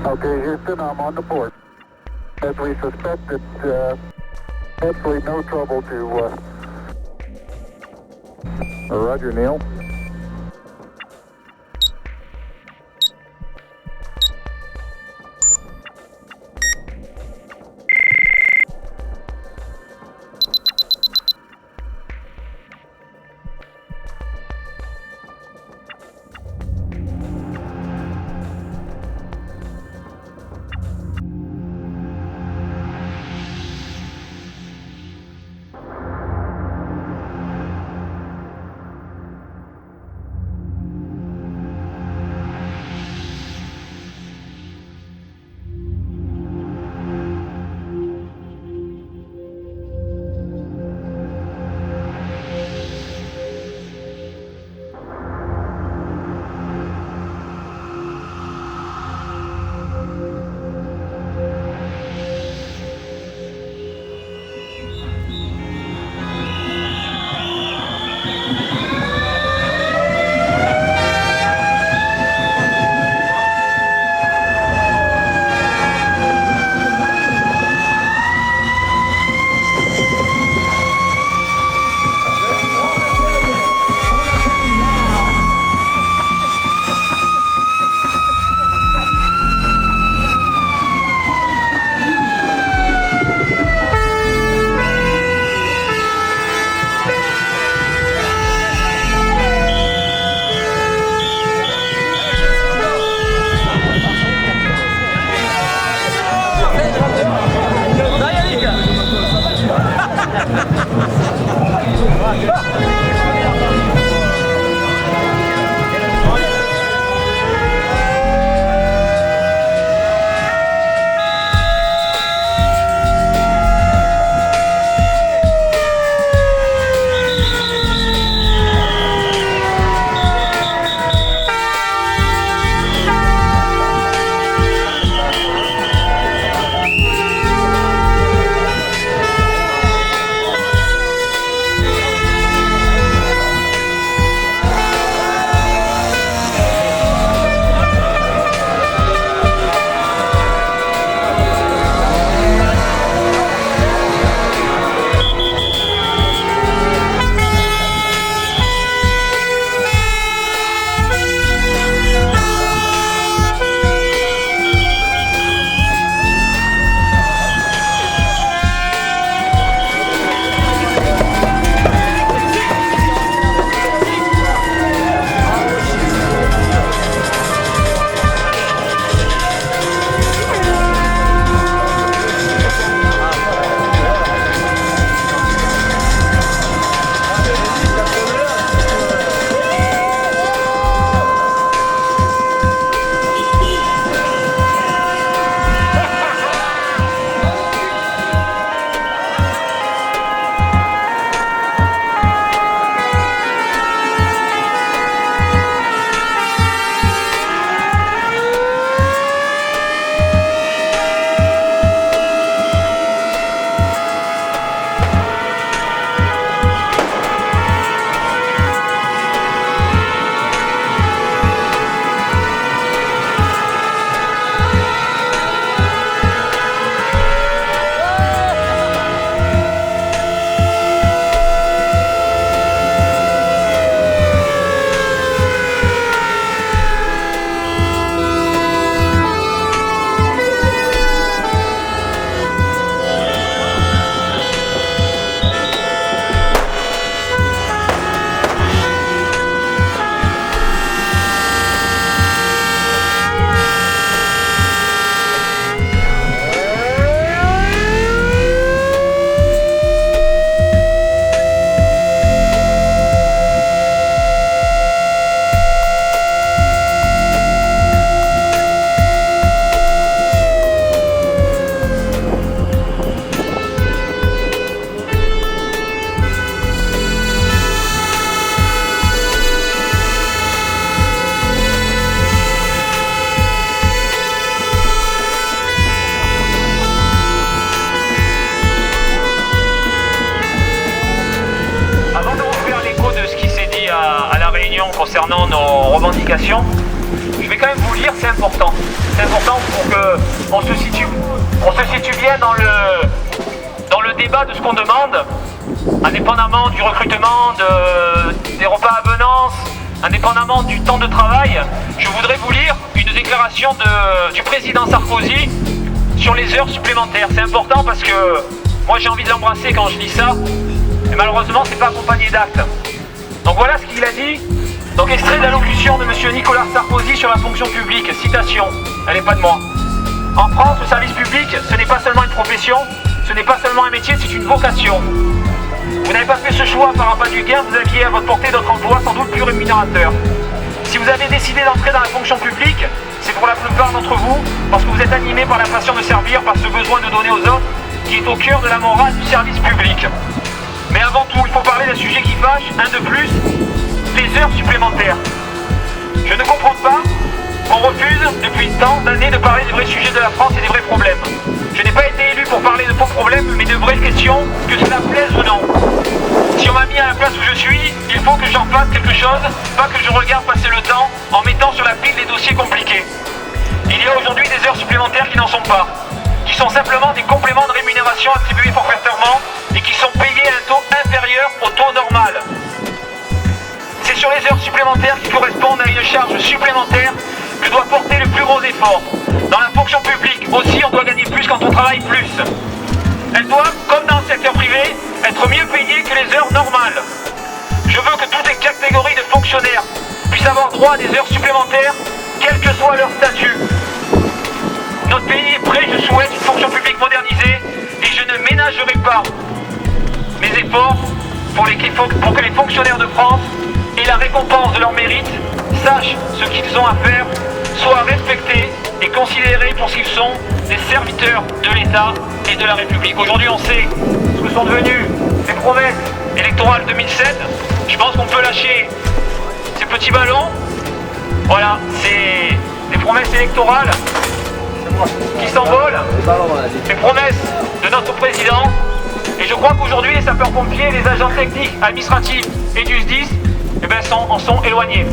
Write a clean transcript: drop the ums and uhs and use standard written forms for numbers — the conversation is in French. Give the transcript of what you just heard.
Okay, Houston, I'm on the port. As we suspected, absolutely no trouble to... Roger, Neil. concernant nos revendications. Je vais quand même vous lire, c'est important. c'est important pour qu'on se situe bien dans le débat de ce qu'on demande, indépendamment du recrutement, des repas à venance, indépendamment du temps de travail. Je voudrais vous lire une déclaration du président Sarkozy sur les heures supplémentaires. C'est important parce que moi j'ai envie de l'embrasser quand je lis ça, mais malheureusement c'est pas accompagné d'actes. Donc voilà ce qu'il a dit. Donc extrait de l'allocution de M. Nicolas Sarkozy sur la fonction publique, citation, elle n'est pas de moi. En France, le service public, ce n'est pas seulement une profession, ce n'est pas seulement un métier, c'est une vocation. Vous n'avez pas fait ce choix par appât du gain, vous aviez à votre portée d'autres emplois sans doute plus rémunérateurs. Si vous avez décidé d'entrer dans la fonction publique, c'est pour la plupart d'entre vous parce que vous êtes animé par la passion de servir, par ce besoin de donner aux autres qui est au cœur de la morale du service public. Mais avant tout, il faut parler d'un sujet qui fâche, un de plus, les heures supplémentaires. Je ne comprends pas qu'on refuse depuis tant d'années de parler des vrais sujets de la France et des vrais problèmes. Je n'ai pas été élu pour parler de faux problèmes, mais de vraies questions, que cela plaise ou non. Si on m'a mis à la place où je suis, il faut que j'en fasse quelque chose, pas que je regarde passer le temps en mettant sur la pile des dossiers compliqués. Il y a aujourd'hui des heures supplémentaires qui n'en sont pas, qui sont simplement des compléments de rémunération attribués forfaitairement et qui sont payés à un taux inférieur au taux normal. C'est sur les heures supplémentaires qui correspondent à une charge supplémentaire que doit porter le plus gros effort. Dans la fonction publique aussi, on doit gagner plus quand on travaille plus. Elles doivent, comme dans le secteur privé, être mieux payées que les heures normales. Je veux que toutes les catégories de fonctionnaires puissent avoir droit à des heures supplémentaires, quel que soit leur statut. Notre pays est prêt, je souhaite une fonction publique modernisée et je ne ménagerai pas mes efforts pour que les fonctionnaires de France aient la récompense de leur mérite, sachent ce qu'ils ont à faire, soient respectés et considérés pour ce qu'ils sont, des serviteurs de l'État et de la République. Aujourd'hui, on sait ce que sont devenues les promesses électorales 2007. Je pense qu'on peut lâcher ces petits ballons. Voilà, c'est des promesses électorales qui s'envolent, les promesses de notre président. Et je crois qu'aujourd'hui, les sapeurs-pompiers, les agents techniques, administratifs et du SDIS en sont éloignés.